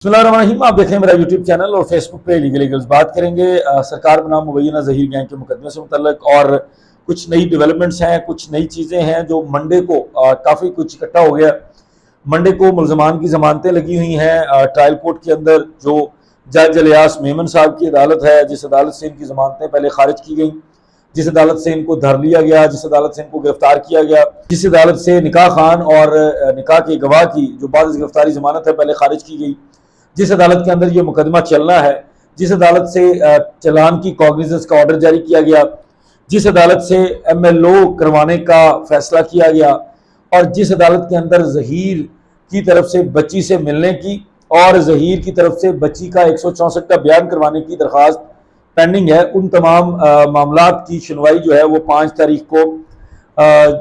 बिस्मिल्लाहिर्रहमानिर्रहीम। आप देखें मेरा यूट्यूब चैनल और फेसबुक पे लीगल्स बात करेंगे सरकार बनाम मुबैना ज़हीर गैंग के मुकदमे से मुतल्लक और कुछ नई डेवलपमेंट्स हैं, कुछ नई चीज़ें हैं जो मंडे को काफ़ी कुछ इकट्ठा हो गया। मंडे को मुल्ज़मान की ज़मानतें लगी हुई हैं ट्रायल कोर्ट के अंदर। जो जज इलियास मेमन साहब की अदालत है, जिस अदालत से इनकी ज़मानतें पहले खारिज की गई, जिस अदालत से इनको धर लिया गया, जिस अदालत से इनको गिरफ्तार किया गया, जिस अदालत से निकाह खान और निकाह के गवाह की जो बाद गिरफ्तारी ज़मानत है पहले खारिज की गई, जिस अदालत के अंदर ये मुकदमा चलना है, जिस अदालत से चलान की कॉग्निजेंस का ऑर्डर जारी किया गया, जिस अदालत से MLO करवाने का फैसला किया गया और जिस अदालत के अंदर ज़हीर की तरफ से बच्ची से मिलने की और ज़हीर की तरफ से बच्ची का 164 का बयान करवाने की दरख्वास्त पेंडिंग है, उन तमाम मामलात की सुनवाई जो है वो 5 तारीख को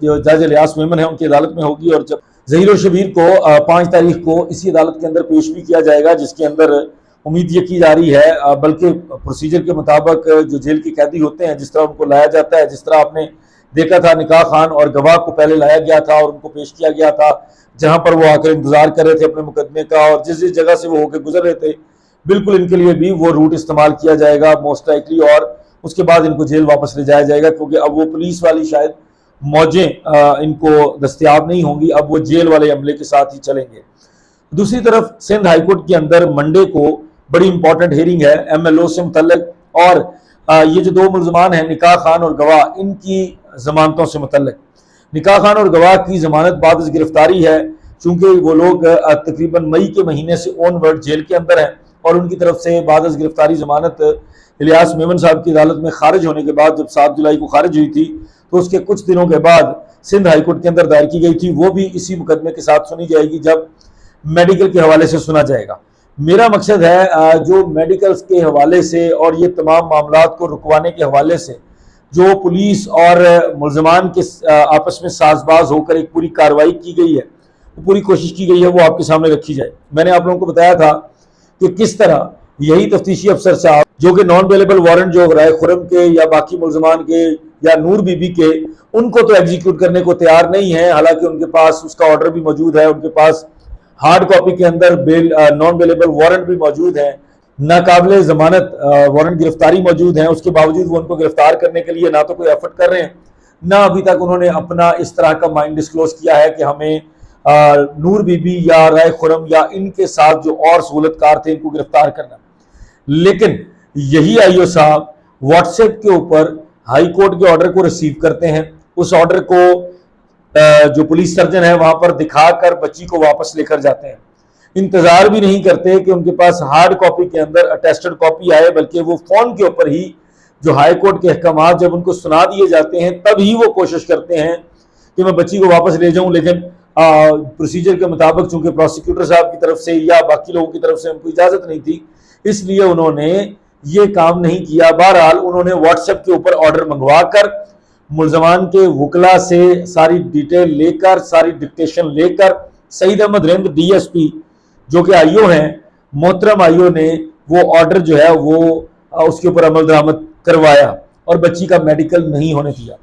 जो जज इलियास मेमन है उनकी अदालत में होगी। और जब ज़हीर और शबीर को 5 तारीख को इसी अदालत के अंदर पेश भी किया जाएगा, जिसके अंदर उम्मीद ये की जा रही है बल्कि प्रोसीजर के मुताबिक जो जेल के कैदी होते हैं जिस तरह उनको लाया जाता है, जिस तरह आपने देखा था निकाह खान और गवाह को पहले लाया गया था और उनको पेश किया गया था, जहां पर वो आकर इंतजार कर रहे थे अपने मुकदमे का और जिस जिस जगह से वो होकर गुजर रहे थे, बिल्कुल इनके लिए भी वो रूट इस्तेमाल किया जाएगा मोस्ट लाइकली। और उसके बाद इनको जेल वापस ले जाया जाएगा, क्योंकि अब वो पुलिस वाली शायद मौजें इनको दस्तयाब नहीं होंगी, अब वो जेल वाले अमले के साथ ही चलेंगे। दूसरी तरफ सिंध हाईकोर्ट के अंदर मंडे को बड़ी इंपॉर्टेंट हेयरिंग है MLO से मुतल्लक और ये जो 2 मुल्ज़मान हैं निकाह खान और गवाह, इनकी जमानतों से मुतल्लक। निकाह खान और गवाह की जमानत बाद गिरफ्तारी है, चूंकि वो लोग तकरीबन मई के महीने से ऑनवर्ड जेल के अंदर हैं और उनकी तरफ से बाद गिरफ्तारी जमानत इलियास मेमन साहब की अदालत में खारिज होने के बाद जब 7 जुलाई को खारिज हुई थी तो उसके कुछ दिनों के बाद सिंध हाईकोर्ट के अंदर दायर की गई थी, वो भी इसी मुकदमे के साथ सुनी जाएगी जब मेडिकल के हवाले से सुना जाएगा। मेरा मकसद है जो मेडिकल्स के हवाले से और ये तमाम मामलात को रुकवाने के हवाले से जो पुलिस और मुल्ज़मान के आपस में साजबाज होकर एक पूरी कार्रवाई की गई है, वो पूरी कोशिश की गई है, वो आपके सामने रखी जाए। मैंने आप लोगों को बताया था कि किस तरह यही तफ्तीशी अफसर साहब जो कि नॉन अवेलेबल वारंट जो राय खुरम के या बाकी मुल्ज़मान के या नूर बीबी के, उनको तो एग्जीक्यूट करने को तैयार नहीं है, हालांकि उनके पास उसका ऑर्डर भी मौजूद है, उनके पास हार्ड कॉपी के अंदर बेल नॉन अवेलेबल वारंट भी मौजूद है, नाकाबिले जमानत वारंट गिरफ्तारी मौजूद है। उसके बावजूद वो उनको गिरफ्तार करने के लिए ना तो कोई एफर्ट कर रहे हैं, ना अभी तक उन्होंने अपना इस तरह का माइंड डिस्क्लोज किया है कि हमें नूर बीबी या राय खुरम या इनके साथ जो और सहूलतकार थे इनको गिरफ्तार करना। लेकिन यही IO साहब व्हाट्सएप के ऊपर हाई कोर्ट के ऑर्डर को रिसीव करते हैं, उस ऑर्डर को जो पुलिस सर्जन है वहां पर दिखाकर बच्ची को वापस लेकर जाते हैं। इंतजार भी नहीं करते कि उनके पास हार्ड कॉपी के अंदर अटेस्टेड कॉपी आए, बल्कि वो फोन के ऊपर ही जो हाई कोर्ट के अहकाम जब उनको सुना दिए जाते हैं तब ही वो कोशिश करते हैं कि मैं बच्ची को वापस ले जाऊं। लेकिन प्रोसीजर के मुताबिक चूंकि प्रोसिक्यूटर साहब की तरफ से या बाकी लोगों की तरफ से उनको इजाजत नहीं थी, इसलिए उन्होंने ये काम नहीं किया। बहरहाल उन्होंने व्हाट्सएप के ऊपर ऑर्डर मंगवा कर मुल्ज़मान के वकला से सारी डिटेल लेकर, सारी डिक्टेशन लेकर सईद अहमद रिंद DSP जो कि IO हैं, मोहतरम IO ने वो ऑर्डर जो है वो उसके ऊपर अमल दरामद करवाया और बच्ची का मेडिकल नहीं होने दिया।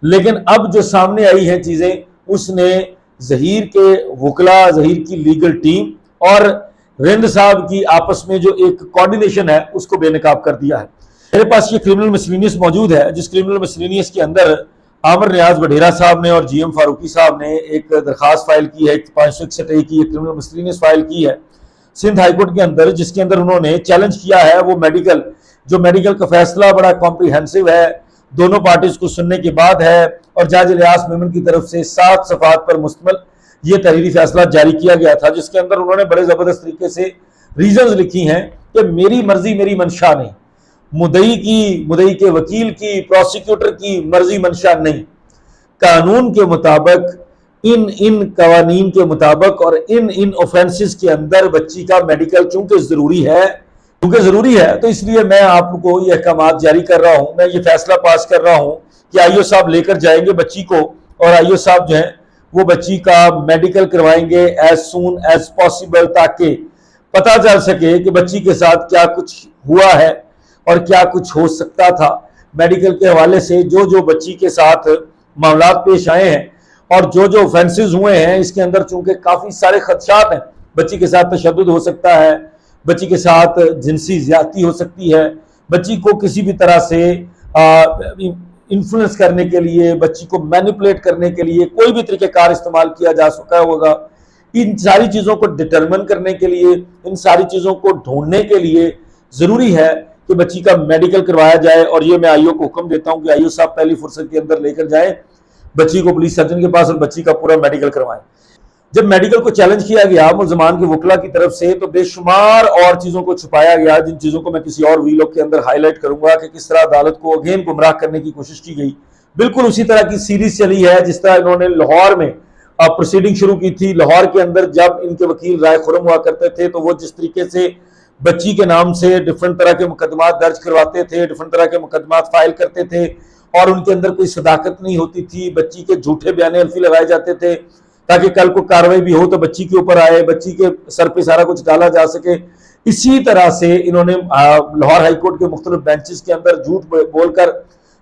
लेकिन अब जो सामने आई है चीजें, उसने ज़हीर के वकला, ज़हीर की लीगल टीम और रिंद साहब की आपस में जो एक कोऑर्डिनेशन है उसको बेनकाब कर दिया है। मेरे पास ये क्रिमिनल मिसलेनियस मौजूद है, जिस क्रिमिनल मिसलेनियस के अंदर आमिर नियाज वडेरा साहब ने और GM फारूकी साहब ने एक दरखास्त फाइल की है, 561A की एक क्रिमिनल मिसलेनियस फाइल की है सिंध हाईकोर्ट के अंदर, जिसके अंदर उन्होंने चैलेंज किया है वो मेडिकल का फैसला बड़ा कॉम्प्रिहेंसिव है, दोनों पार्टीज को सुनने के बाद है और जज इलियास मेमन की तरफ से 7 सफ़ात पर मुश्तमिल ये तहरीरी फैसला जारी किया गया था, जिसके अंदर उन्होंने बड़े जबरदस्त तरीके से रीजंस लिखी हैं कि मेरी मर्जी मेरी मंशा नहीं, मुदई के वकील की, प्रोसिक्यूटर की मर्जी मंशा नहीं, कानून के मुताबिक इन कवानीन के मुताबिक और इन ऑफेंसेस के अंदर बच्ची का मेडिकल चूंकि जरूरी है तो इसलिए मैं आपको ये अहकाम जारी कर रहा हूं, मैं ये फैसला पास कर रहा हूं कि IO साहब लेकर जाएंगे बच्ची को और IO साहब जो है वो बच्ची का मेडिकल करवाएंगे एज सून एज पॉसिबल, ताकि पता चल सके कि बच्ची के साथ क्या कुछ हुआ है और क्या कुछ हो सकता था। मेडिकल के हवाले से जो बच्ची के साथ मामलात पेश आए हैं और जो ऑफेंसेस हुए हैं, इसके अंदर चूंकि काफी सारे खदशात हैं, बच्ची के साथ तशद्दुद हो सकता है, بچی کے ساتھ جنسی زیادتی ہو سکتی ہے، بچی کو کسی بھی طرح سے انفلوئنس کرنے کے لیے، بچی کو مینیپولیٹ کرنے کے لیے کوئی بھی طریقہ کار استعمال کیا جا سکتا ہوگا۔ ان ساری چیزوں کو ڈٹرمن کرنے کے لیے، ان ساری چیزوں کو ڈھونڈنے کے لیے ضروری ہے کہ بچی کا میڈیکل کروایا جائے، اور یہ میں آئیو کو حکم دیتا ہوں کہ آئیو صاحب پہلی فرصت کے اندر لے کر جائیں بچی کو پولیس سرجن کے پاس اور بچی کا پورا میڈیکل کروائیں۔ جب میڈیکل کو چیلنج کیا گیا ملزمان کے وکلا کی طرف سے تو بے شمار اور چیزوں کو چھپایا گیا، جن چیزوں کو میں کسی اور ویلوگ کے اندر ہائی لائٹ کروں گا کہ کس طرح عدالت کو اگین گمراہ کرنے کی کوشش کی گئی۔ بالکل اسی طرح کی سیریز چلی ہے جس طرح انہوں نے لاہور میں پروسیڈنگ شروع کی تھی۔ لاہور کے اندر جب ان کے وکیل رائے خرم ہوا کرتے تھے تو وہ جس طریقے سے بچی کے نام سے ڈفرنٹ طرح کے مقدمات درج کرواتے تھے، ڈفرنٹ طرح کے مقدمات فائل کرتے تھے، اور ان کے اندر کوئی صداقت نہیں ہوتی تھی، بچی کے جھوٹے بیانے الفی لگائے جاتے تھے تاکہ کل کو کاروائی بھی ہو تو بچی کے اوپر آئے، بچی کے سر پہ سارا کچھ ڈالا جا سکے۔ اسی طرح سے انہوں نے لاہور ہائی کورٹ کے مختلف بینچز کے اندر جھوٹ بول کر،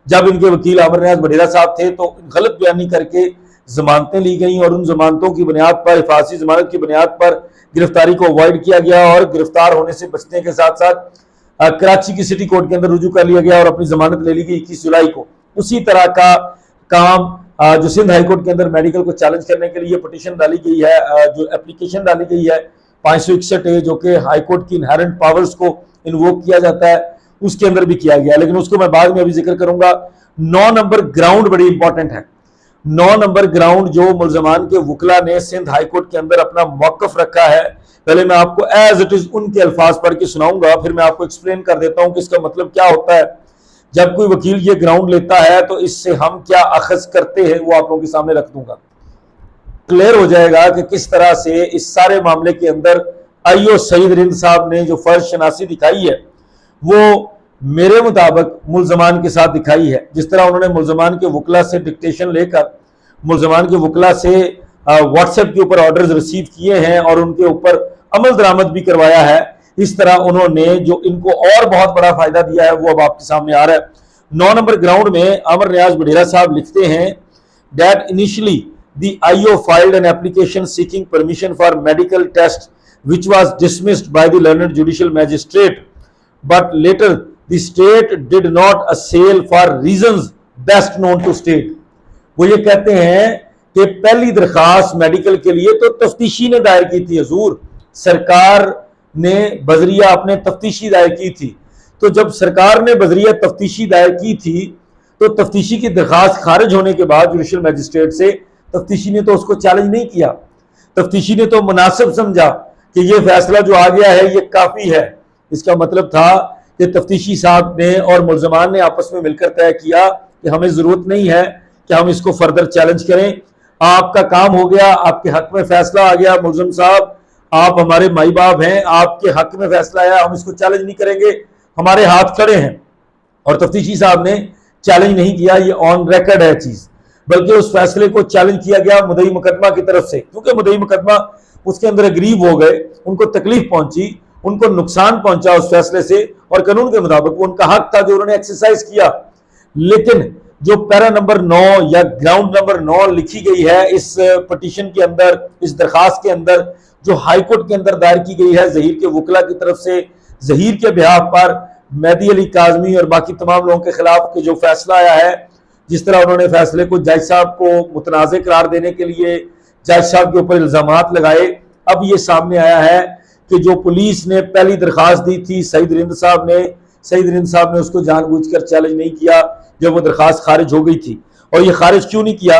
جب ان کے وکیل عامر نیاز بڈھیرا صاحب تھے تو غلط بیانی کر کے ضمانتیں لی گئیں، اور ان ضمانتوں کی بنیاد پر، حفاظتی ضمانت کی بنیاد پر گرفتاری کو اوائڈ کیا گیا، اور گرفتار ہونے سے بچنے کے ساتھ ساتھ کراچی کی سٹی کورٹ کے اندر رجوع کر لیا گیا اور اپنی ضمانت لے لی گئی 21 جولائی کو۔ اسی طرح کا کام جو سندھ ہائی کورٹ کے اندر میڈیکل کو چیلنج کرنے کے لیے پٹیشن ڈالی گئی ہے، جو اپلیکیشن ڈالی گئی ہے 561 جو کہ ہائی کورٹ کی انہیرنٹ پاورز کو انووک کیا جاتا ہے، اس کے اندر بھی کیا گیا، لیکن اس کو میں بعد میں ابھی ذکر کروں گا۔ 9 نمبر گراؤنڈ بڑی امپورٹنٹ ہے۔ 9 نمبر گراؤنڈ جو ملزمان کے وکلا نے سندھ ہائی کورٹ کے اندر اپنا موقف رکھا ہے، پہلے میں آپ کو ایز اٹ از ان کے الفاظ پڑھ کے سناؤں گا، پھر میں آپ کو ایکسپلین کر دیتا ہوں کہ اس کا مطلب کیا ہوتا ہے۔ جب کوئی وکیل یہ گراؤنڈ لیتا ہے تو اس سے ہم کیا اخذ کرتے ہیں وہ آپ لوگوں کے سامنے رکھ دوں گا۔ کلیئر ہو جائے گا کہ کس طرح سے اس سارے معاملے کے اندر آئیو سعید رند صاحب نے جو فرض شناسی دکھائی ہے وہ میرے مطابق ملزمان کے ساتھ دکھائی ہے۔ جس طرح انہوں نے ملزمان کے وکلا سے ڈکٹیشن لے کر ملزمان کے وکلا سے واٹس ایپ کے اوپر آرڈرز ریسیو کیے ہیں اور ان کے اوپر عمل درآمد بھی کروایا ہے، اس طرح انہوں نے جو ان کو اور بہت بڑا فائدہ دیا ہے وہ اب آپ کے سامنے آ رہا ہے۔ 9 نمبر گراؤنڈ میں عامر نیاز بڈھیرا صاحب لکھتے ہیں that initially the IO filed an application seeking permission for medical test which was dismissed by the learned judicial magistrate, but later the state did not assail for reasons best known to state۔ وہ یہ کہتے ہیں کہ پہلی درخواست medical کے لیے تو تفتیشی نے دائر کی تھی، حضور سرکار نے بذریعہ اپنے تفتیشی دائر کی تھی، تو جب سرکار نے بذریعہ تفتیشی دائر کی تھی تو تفتیشی کی درخواست خارج ہونے کے بعد جوڈیشل میجسٹریٹ سے تفتیشی نے تو اس کو چیلنج نہیں کیا، تفتیشی نے تو مناسب سمجھا کہ یہ فیصلہ جو آ گیا ہے یہ کافی ہے۔ اس کا مطلب تھا کہ تفتیشی صاحب نے اور ملزمان نے آپس میں مل کر طے کیا کہ ہمیں ضرورت نہیں ہے کہ ہم اس کو فردر چیلنج کریں، آپ کا کام ہو گیا، آپ کے حق میں فیصلہ آ گیا، ملزم صاحب آپ ہمارے مائی باپ ہیں، آپ کے حق میں فیصلہ آیا، ہم اس کو چیلنج نہیں کریں گے، ہمارے ہاتھ کھڑے ہیں۔ اور تفتیشی صاحب نے چیلنج نہیں کیا، یہ آن ریکارڈ ہے چیز، بلکہ اس فیصلے کو چیلنج کیا گیا مدعی مقدمہ کی طرف سے، کیونکہ مدعی مقدمہ اس کے اندر اگریو ہو گئے، ان کو تکلیف پہنچی، ان کو نقصان پہنچا اس فیصلے سے، اور قانون کے مطابق وہ ان کا حق تھا جو انہوں نے ایکسرسائز کیا۔ لیکن جو پیرا نمبر 9 یا گراؤنڈ نمبر 9 لکھی گئی ہے اس پٹیشن کے اندر، اس درخواست کے اندر جو ہائی کورٹ کے اندر دائر کی گئی ہے ظہیر کے وکلا کی طرف سے، ظہیر کے بہاف پر مہدی علی کاظمی اور باقی تمام لوگوں کے خلاف کے جو فیصلہ آیا ہے، جس طرح انہوں نے فیصلے کو جج صاحب کو متنازع قرار دینے کے لیے جج صاحب کے اوپر الزامات لگائے، اب یہ سامنے آیا ہے کہ جو پولیس نے پہلی درخواست دی تھی سعید رند صاحب نے اس کو جان بوجھ کر چیلنج نہیں کیا جب وہ درخواست خارج ہو گئی تھی۔ اور یہ خارج کیوں نہیں کیا؟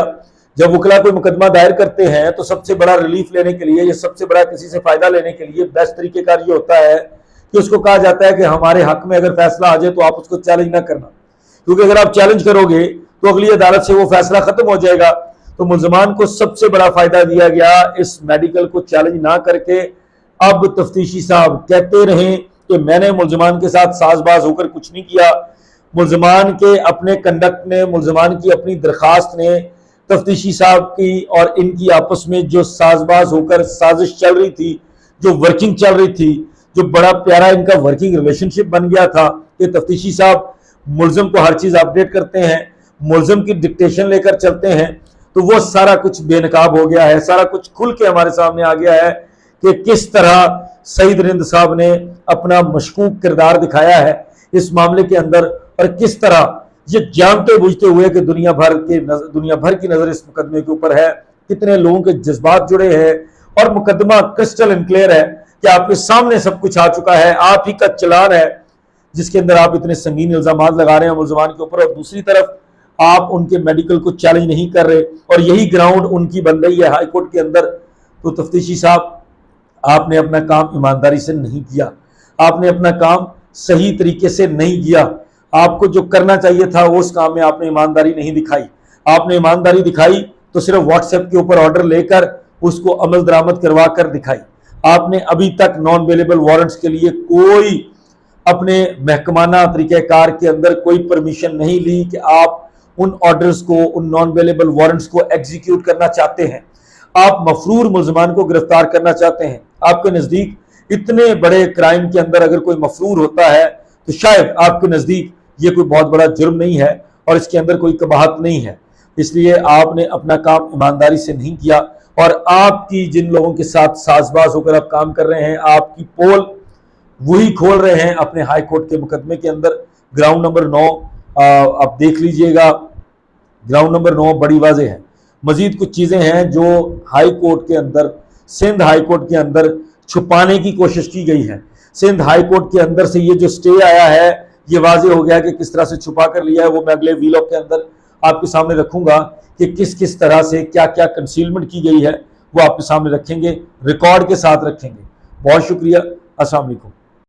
جب وکلا کوئی مقدمہ دائر کرتے ہیں تو سب سے بڑا ریلیف لینے کے لیے یا سب سے بڑا کسی سے فائدہ لینے کے لیے بیسٹ طریقہ کار یہ ہوتا ہے کہ اس کو کہا جاتا ہے کہ ہمارے حق میں اگر فیصلہ آ جائے تو آپ اس کو چیلنج نہ کرنا، کیونکہ اگر آپ چیلنج کرو گے تو اگلی عدالت سے وہ فیصلہ ختم ہو جائے گا۔ تو ملزمان کو سب سے بڑا فائدہ دیا گیا اس میڈیکل کو چیلنج نہ کر کے۔ اب تفتیشی صاحب کہتے رہیں کہ میں نے ملزمان کے ساتھ ساز باز ہو کر کچھ نہیں کیا، ملزمان کے اپنے کنڈکٹ نے، ملزمان کی اپنی درخواست نے، تفتیشی صاحب کی اور ان کی آپس میں جو ساز باز ہو کر سازش چل رہی تھی، جو ورکنگ چل رہی تھی، جو بڑا پیارا ان کا ورکنگ ریلیشن شپ بن گیا تھا کہ تفتیشی صاحب ملزم کو ہر چیز اپڈیٹ کرتے ہیں، ملزم کی ڈکٹیشن لے کر چلتے ہیں، تو وہ سارا کچھ بے نقاب ہو گیا ہے، سارا کچھ کھل کے ہمارے سامنے آ گیا ہے کہ کس طرح सईद रिंद साहब ने अपना मशकूक किरदार दिखाया है इस मामले के अंदर, और किस तरह ये जानते बुझते हुए कि दुनिया भर की नजर इस मुकदमे के ऊपर है, कितने लोगों के जज्बात जुड़े हैं, और मुकदमा क्रिस्टल एंड क्लियर है कि आपके सामने सब कुछ आ चुका है, आप ही का चलान है जिसके अंदर आप इतने संगीन इल्जाम लगा रहे हैं मुलजमान के ऊपर, और दूसरी तरफ आप उनके मेडिकल को चैलेंज नहीं कर रहे, और यही ग्राउंड उनकी बन रही है हाई कोर्ट के अंदर। तो तफ्तीशी साहब, आपने अपना काम ईमानदारी से नहीं किया, आपने अपना काम सही तरीके से नहीं किया, आपको जो करना चाहिए था उस काम में आपने ईमानदारी नहीं दिखाई। आपने ईमानदारी दिखाई तो सिर्फ व्हाट्सएप के ऊपर ऑर्डर लेकर उसको अमल दरामद करवा कर दिखाई। आपने अभी तक नॉन अवेलेबल वारंट्स के लिए कोई अपने महकमाना तरीक़ेकार के अंदर कोई परमिशन नहीं ली कि आप उन ऑर्डर्स को, उन नॉन अवेलेबल वारंट्स को एग्जीक्यूट करना चाहते हैं, आप मफरूर मुल्ज़मान को गिरफ्तार करना चाहते हैं। आपके नज़दीक इतने बड़े क्राइम के अंदर अगर कोई मफरूर होता है तो शायद आपके नज़दीक ये कोई बहुत बड़ा जुर्म नहीं है और इसके अंदर कोई कबाहत नहीं है। इसलिए आपने अपना काम ईमानदारी से नहीं किया, और आपकी जिन लोगों के साथ साजबाज होकर आप काम कर रहे हैं, आपकी पोल वही खोल रहे हैं अपने हाई कोर्ट के मुकदमे के अंदर। ग्राउंड नंबर 9 आप देख लीजिएगा, ग्राउंड नंबर 9 बड़ी वाज़ेह है। मजीद कुछ चीज़ें हैं जो हाई कोर्ट के अंदर, सिंध हाई कोर्ट के अंदर छुपाने की कोशिश की गई है। सिंध हाई कोर्ट के अंदर से ये जो स्टे आया है, ये वाज़ेह हो गया कि किस तरह से छुपा कर लिया है। वो मैं अगले वीलॉग के अंदर आपके सामने रखूंगा कि किस किस तरह से क्या क्या कंसीलमेंट की गई है, वो आपके सामने रखेंगे, रिकॉर्ड के साथ रखेंगे। बहुत शुक्रिया। अस्सलाम वालेकुम।